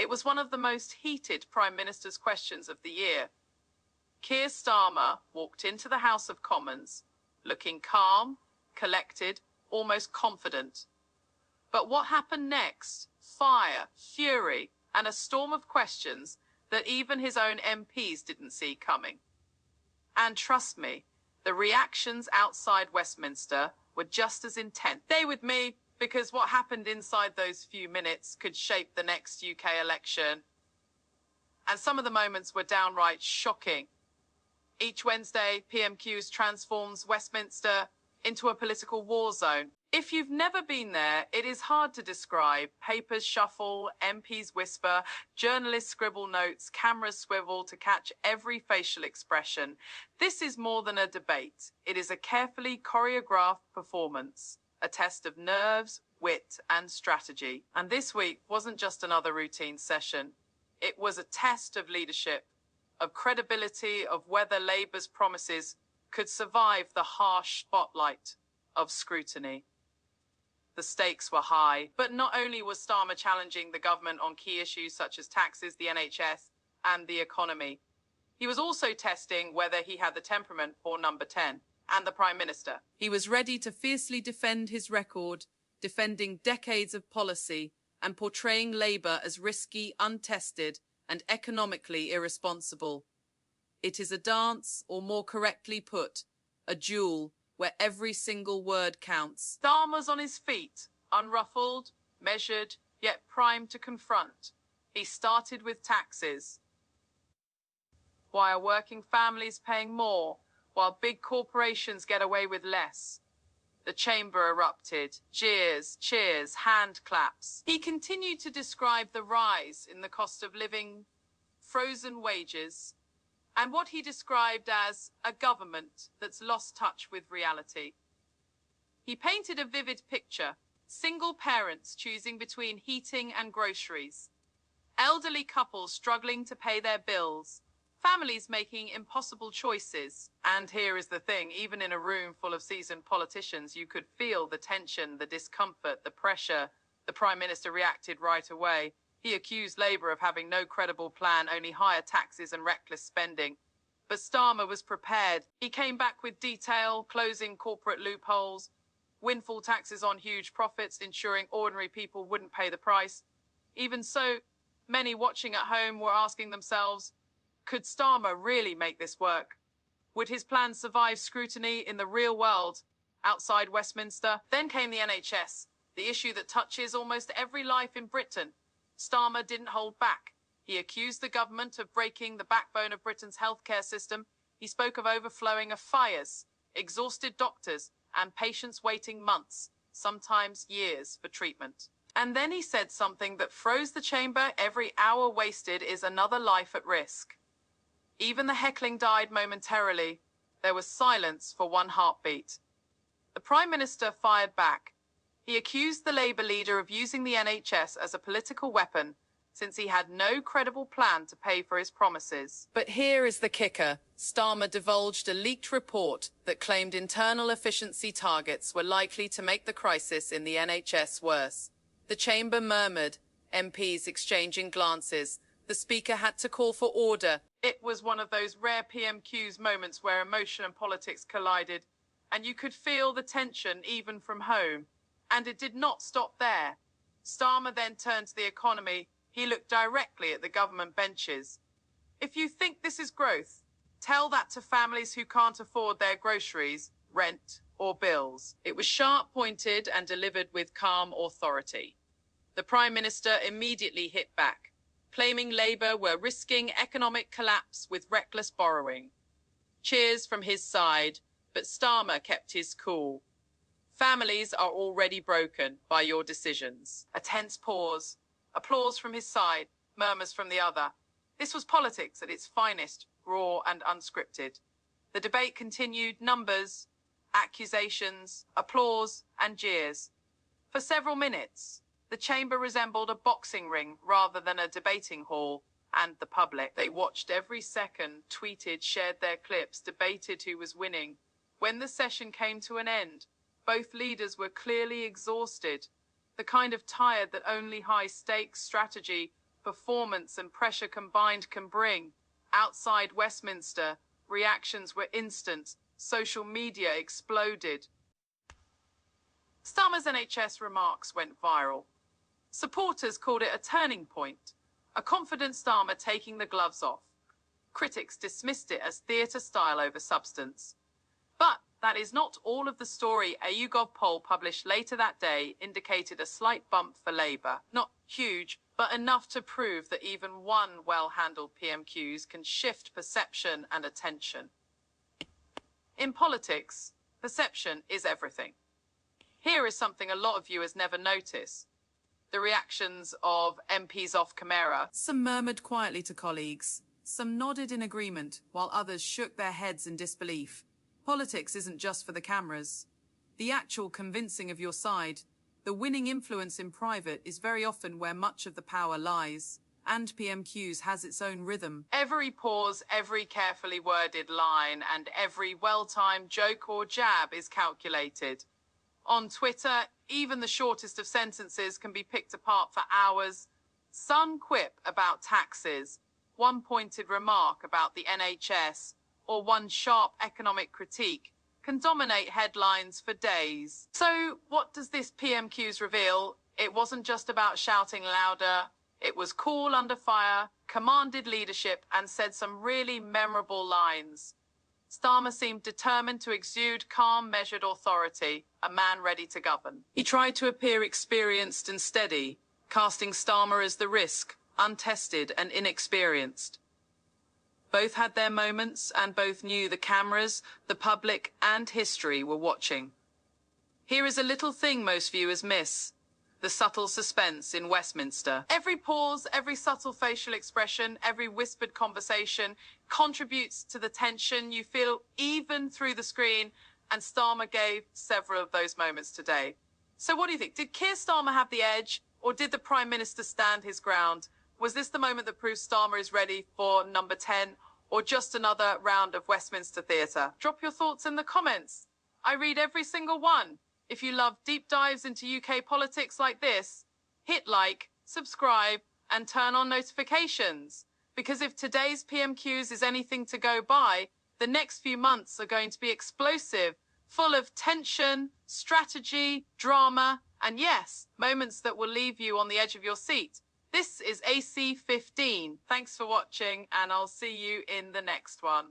It was one of the most heated Prime Minister's questions of the year. Keir Starmer walked into the House of Commons looking calm, collected, almost confident. But what happened next? Fire, fury, and a storm of questions that even his own MPs didn't see coming. And trust me, the reactions outside Westminster were just as intense. Stay with me, because what happened inside those few minutes could shape the next UK election. And some of the moments were downright shocking. Each Wednesday, PMQs transforms Westminster into a political war zone. If you've never been there, it is hard to describe. Papers shuffle, MPs whisper, journalists scribble notes, cameras swivel to catch every facial expression. This is more than a debate. It is a carefully choreographed performance, a test of nerves, wit, and strategy. And this week wasn't just another routine session. It was a test of leadership, of credibility, of whether Labour's promises could survive the harsh spotlight of scrutiny. The stakes were high, but not only was Starmer challenging the government on key issues such as taxes, the NHS, and the economy, he was also testing whether he had the temperament for number 10 and the Prime Minister. He was ready to fiercely defend his record, defending decades of policy and portraying Labour as risky, untested, and economically irresponsible. It is a dance, or more correctly put, a duel where every single word counts. Starmer's on his feet, unruffled, measured, yet primed to confront. He started with taxes. Why are working families paying more, while big corporations get away with less? The chamber erupted. Jeers, cheers, hand claps. He continued to describe the rise in the cost of living, frozen wages, and what he described as a government that's lost touch with reality. He painted a vivid picture: single parents choosing between heating and groceries, elderly couples struggling to pay their bills, families making impossible choices. And here is the thing, even in a room full of seasoned politicians, you could feel the tension, the discomfort, the pressure. The Prime Minister reacted right away. He accused Labour of having no credible plan, only higher taxes and reckless spending. But Starmer was prepared. He came back with detail, closing corporate loopholes, windfall taxes on huge profits, ensuring ordinary people wouldn't pay the price. Even so, many watching at home were asking themselves, could Starmer really make this work? Would his plans survive scrutiny in the real world, outside Westminster? Then came the NHS, the issue that touches almost every life in Britain. Starmer didn't hold back. He accused the government of breaking the backbone of Britain's healthcare system. He spoke of overflowing of fires, exhausted doctors, and patients waiting months, sometimes years, for treatment. And then he said something that froze the chamber. Every hour wasted is another life at risk. Even the heckling died momentarily. There was silence for one heartbeat. The Prime Minister fired back. He accused the Labour leader of using the NHS as a political weapon, since he had no credible plan to pay for his promises. But here is the kicker. Starmer divulged a leaked report that claimed internal efficiency targets were likely to make the crisis in the NHS worse. The chamber murmured, MPs exchanging glances. The Speaker had to call for order. It was one of those rare PMQs moments where emotion and politics collided, and you could feel the tension even from home. And it did not stop there. Starmer then turned to the economy. He looked directly at the government benches. If you think this is growth, tell that to families who can't afford their groceries, rent, or bills. It was sharp-pointed and delivered with calm authority. The Prime Minister immediately hit back, claiming Labour were risking economic collapse with reckless borrowing. Cheers from his side, but Starmer kept his cool. Families are already broken by your decisions. A tense pause, applause from his side, murmurs from the other. This was politics at its finest, raw and unscripted. The debate continued, numbers, accusations, applause, and jeers. For several minutes, the chamber resembled a boxing ring rather than a debating hall, and the public. They watched every second, tweeted, shared their clips, debated who was winning. When the session came to an end, both leaders were clearly exhausted, the kind of tired that only high-stakes strategy performance and pressure combined can bring. Outside Westminster, reactions were instant. Social media exploded. Starmer's NHS remarks went viral. Supporters called it a turning point, a confident Starmer taking the gloves off. Critics dismissed it as theatre style over substance. But that is not all of the story. A YouGov poll published later that day indicated a slight bump for Labour. Not huge, but enough to prove that even one well-handled PMQs can shift perception and attention. In politics, perception is everything. Here is something a lot of viewers never notice. The reactions of MPs off camera. Some murmured quietly to colleagues. Some nodded in agreement, while others shook their heads in disbelief. Politics isn't just for the cameras. The actual convincing of your side, the winning influence in private, is very often where much of the power lies. And PMQs has its own rhythm. Every pause, every carefully worded line, and every well-timed joke or jab is calculated. On Twitter, even the shortest of sentences can be picked apart for hours. Some quip about taxes, one pointed remark about the NHS, or one sharp economic critique can dominate headlines for days. So what does this PMQs reveal? It wasn't just about shouting louder. It was cool under fire, commanded leadership, and said some really memorable lines. Starmer seemed determined to exude calm, measured authority, a man ready to govern. He tried to appear experienced and steady, casting Starmer as the risk, untested and inexperienced. Both had their moments, and both knew the cameras, the public, and history were watching. Here is a little thing most viewers miss: the subtle suspense in Westminster. Every pause, every subtle facial expression, every whispered conversation contributes to the tension you feel even through the screen, and Starmer gave several of those moments today. So what do you think? Did Keir Starmer have the edge, or did the Prime Minister stand his ground? Was this the moment that proves Starmer is ready for number 10, or just another round of Westminster theatre? Drop your thoughts in the comments. I read every single one. If you love deep dives into UK politics like this, hit like, subscribe, and turn on notifications. Because if today's PMQs is anything to go by, the next few months are going to be explosive, full of tension, strategy, drama, and yes, moments that will leave you on the edge of your seat. This is AC15. Thanks for watching, and I'll see you in the next one.